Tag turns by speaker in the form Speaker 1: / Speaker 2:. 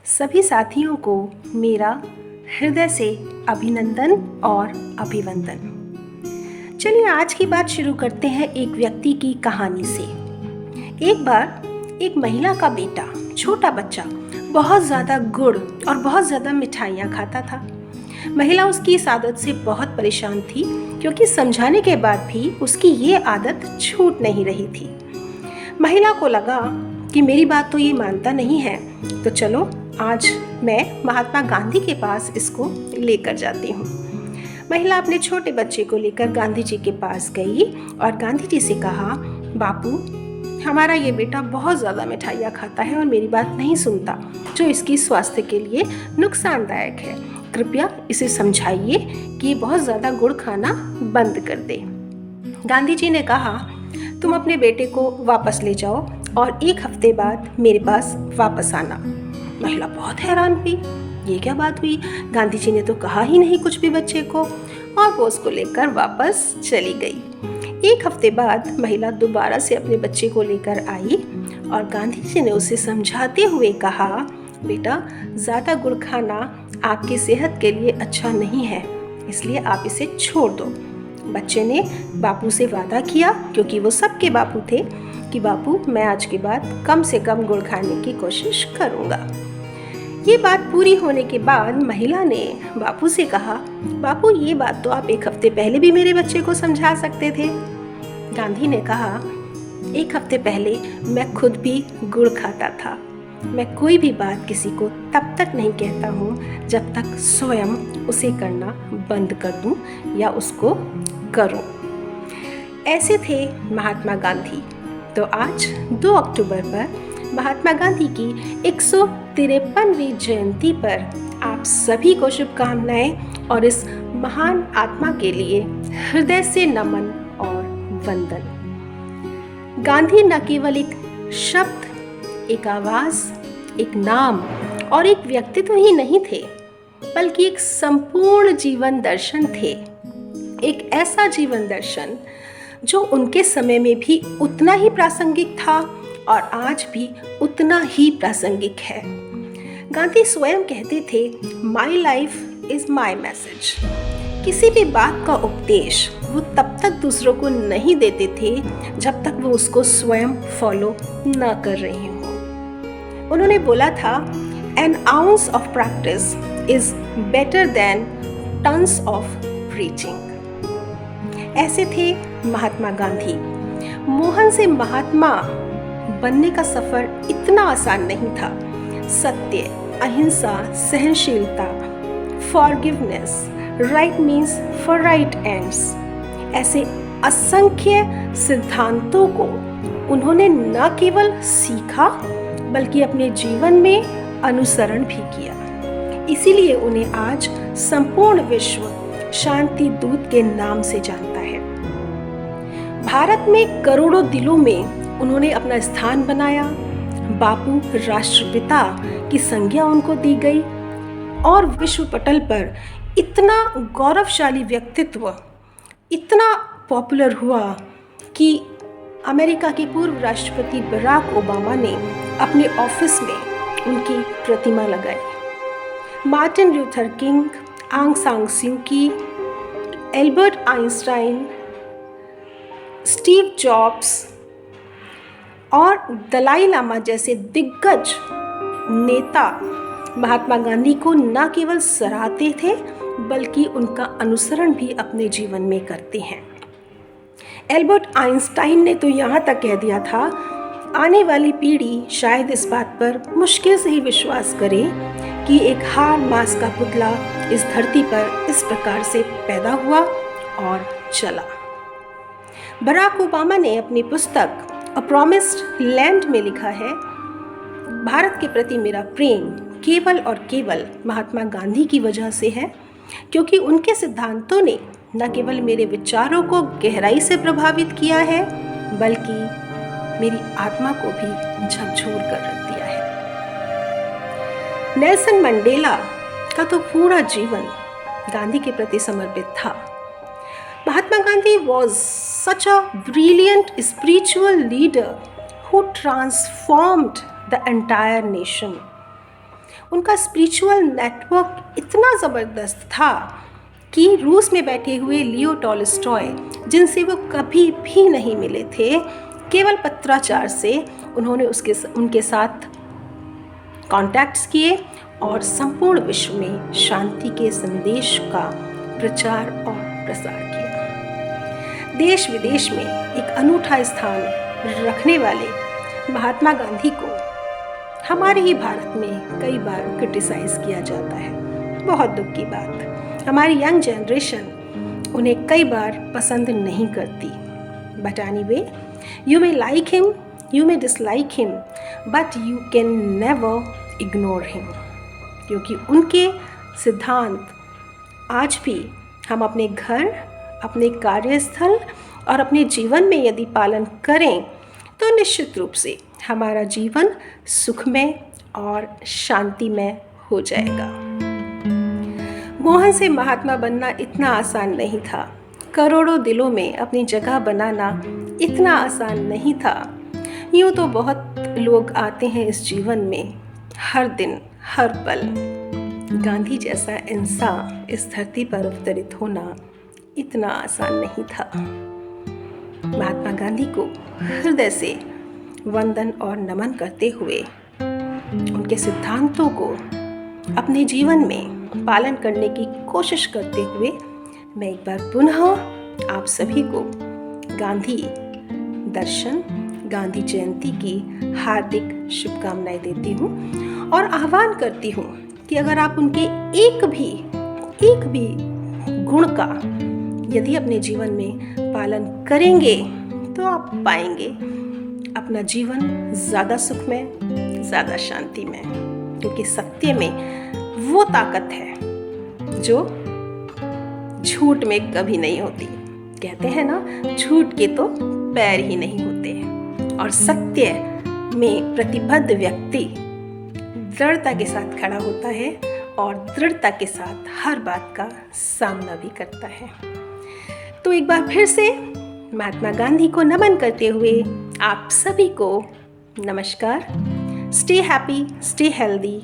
Speaker 1: सभी साथियों को मेरा हृदय से अभिनंदन और अभिवंदन। चलिए आज की बात शुरू करते हैं एक व्यक्ति की कहानी से। एक बार एक महिला का बेटा, छोटा बच्चा, बहुत ज़्यादा गुड़ और बहुत ज़्यादा मिठाइयाँ खाता था। महिला उसकी इस आदत से बहुत परेशान थी क्योंकि समझाने के बाद भी उसकी ये आदत छूट नहीं रही थी। महिला को लगा कि मेरी बात तो ये मानता नहीं है, तो चलो आज मैं महात्मा गांधी के पास इसको लेकर जाती हूँ। महिला अपने छोटे बच्चे को लेकर गांधी जी के पास गई और गांधी जी से कहा, बापू, हमारा ये बेटा बहुत ज़्यादा मिठाइयाँ खाता है और मेरी बात नहीं सुनता, जो इसकी स्वास्थ्य के लिए नुकसानदायक है। कृपया इसे समझाइए कि ये बहुत ज़्यादा गुड़ खाना बंद कर दे। गांधी जी ने कहा, तुम अपने बेटे को वापस ले जाओ और 1 हफ्ते बाद मेरे पास वापस आना। महिला बहुत हैरान हुई, ये क्या बात हुई? गांधी जी ने तो कहा ही नहीं कुछ भी बच्चे को, और वो उसको लेकर वापस चली गई। 1 हफ्ते बाद महिला दोबारा से अपने बच्चे को लेकर आई और गांधी जी ने उसे समझाते हुए कहा, बेटा, ज़्यादा गुड़ खाना आपकी सेहत के लिए अच्छा नहीं है, इसलिए आप इसे छोड़ दो। बच्चे ने बापू से वादा किया, क्योंकि वो सबके बापू थे, कि बापू, मैं आज के बाद कम से कम गुड़ खाने की कोशिश करूँगा। ये बात पूरी होने के बाद महिला ने बापू से कहा, बापू, ये बात तो आप 1 हफ्ते पहले भी मेरे बच्चे को समझा सकते थे। गांधी ने कहा, 1 हफ्ते पहले मैं खुद भी गुड़ खाता था। मैं कोई भी बात किसी को तब तक नहीं कहता हूँ जब तक स्वयं उसे करना बंद कर दूँ या उसको करूँ। ऐसे थे महात्मा गांधी। तो आज 2 अक्टूबर पर महात्मा गांधी की 153वीं जयंती पर आप सभी को शुभकामनाएं और इस महान आत्मा के लिए हृदय से नमन और वंदन। गांधी न केवल एक शब्द, एक आवाज, एक नाम और एक व्यक्तित्व ही नहीं थे, बल्कि एक संपूर्ण जीवन दर्शन थे। एक ऐसा जीवन दर्शन जो उनके समय में भी उतना ही प्रासंगिक था और आज भी उतना ही प्रासंगिक है। गांधी स्वयं कहते थे, my life is my message. किसी भी बात का उपदेश वो तब तक दूसरों को नहीं देते थे जब तक वो उसको स्वयं फॉलो न कर रहे हों। उन्होंने बोला था, N ounce of practice is better than tons of preaching. ऐसे थे महात्मा गांधी। मोहन से महात्मा बनने का सफर इतना आसान नहीं था। सत्य, अहिंसा, सहनशीलता, forgiveness, right means for right ends, ऐसे असंख्य सिद्धांतों को उन्होंने न केवल सीखा बल्कि अपने जीवन में अनुसरण भी किया। इसीलिए उन्हें आज संपूर्ण विश्व शांति दूत के नाम से जानता है। भारत में करोड़ों दिलों में उन्होंने अपना स्थान बनाया। बापू राष्ट्रपिता की संज्ञा उनको दी गई और विश्व पटल पर इतना गौरवशाली व्यक्तित्व इतना पॉपुलर हुआ कि अमेरिका के पूर्व राष्ट्रपति बराक ओबामा ने अपने ऑफिस में उनकी प्रतिमा लगाई। मार्टिन लूथर किंग, आंग सान सू की, एल्बर्ट आइंस्टाइन, स्टीव जॉब्स और दलाई लामा जैसे दिग्गज नेता महात्मा गांधी को न केवल सराहते थे बल्कि उनका अनुसरण भी अपने जीवन में करते हैं। एल्बर्ट आइंस्टाइन ने तो यहाँ तक कह दिया था, आने वाली पीढ़ी शायद इस बात पर मुश्किल से ही विश्वास करे कि एक हाड़ मांस का पुतला इस धरती पर इस प्रकार से पैदा हुआ और चला। बराक ओबामा ने अपनी पुस्तक अ प्रॉमिस्ड लैंड में लिखा है, भारत के प्रति मेरा प्रेम केवल और केवल महात्मा गांधी की वजह से है, क्योंकि उनके सिद्धांतों ने न केवल मेरे विचारों को गहराई से प्रभावित किया है बल्कि मेरी आत्मा को भी झकझोर कर रख दिया है। नेल्सन मंडेला का तो पूरा जीवन गांधी के प्रति समर्पित था। Mahatma Gandhi was such a brilliant spiritual leader who transformed the entire nation. उनका स्पिरिचुअल नेटवर्क इतना ज़बरदस्त था कि रूस में बैठे हुए लियो टॉलस्टॉय, जिनसे वो कभी भी नहीं मिले थे, केवल पत्राचार से उन्होंने उनके साथ कॉन्टैक्ट्स किए और संपूर्ण विश्व में शांति के संदेश का प्रचार और प्रसार किया। देश विदेश में एक अनूठा स्थान रखने वाले महात्मा गांधी को हमारे ही भारत में कई बार क्रिटिसाइज किया जाता है। बहुत दुख की बात, हमारी यंग जनरेशन उन्हें कई बार पसंद नहीं करती। But anyway, you may like him, you may dislike him, but you can never ignore him, क्योंकि उनके सिद्धांत आज भी हम अपने घर, अपने कार्यस्थल और अपने जीवन में यदि पालन करें तो निश्चित रूप से हमारा जीवन सुखमय और शांतिमय हो जाएगा। मोहन से महात्मा बनना इतना आसान नहीं था। करोड़ों दिलों में अपनी जगह बनाना इतना आसान नहीं था। यूँ तो बहुत लोग आते हैं इस जीवन में, हर दिन हर पल। गांधी जैसा इंसान इस धरती पर अवतरित होना इतना आसान नहीं था। महात्मा गांधी को हृदय से वंदन और नमन करते हुए, उनके सिद्धांतों को अपने जीवन में पालन करने की कोशिश करते हुए, मैं एक बार पुनः आप सभी को गांधी दर्शन, गांधी जयंती की हार्दिक शुभकामनाएं देती हूँ और आह्वान करती हूँ कि अगर आप उनके एक भी गुण का यदि अपने जीवन में पालन करेंगे तो आप पाएंगे अपना जीवन ज़्यादा सुखमय, ज़्यादा शांतिमय, क्योंकि सत्य में वो ताकत है जो झूठ में कभी नहीं होती। कहते हैं ना, झूठ के तो पैर ही नहीं होते। और सत्य में प्रतिबद्ध व्यक्ति दृढ़ता के साथ खड़ा होता है और दृढ़ता के साथ हर बात का सामना भी करता है। तो एक बार फिर से महात्मा गांधी को नमन करते हुए आप सभी को नमस्कार। Stay happy, stay healthy,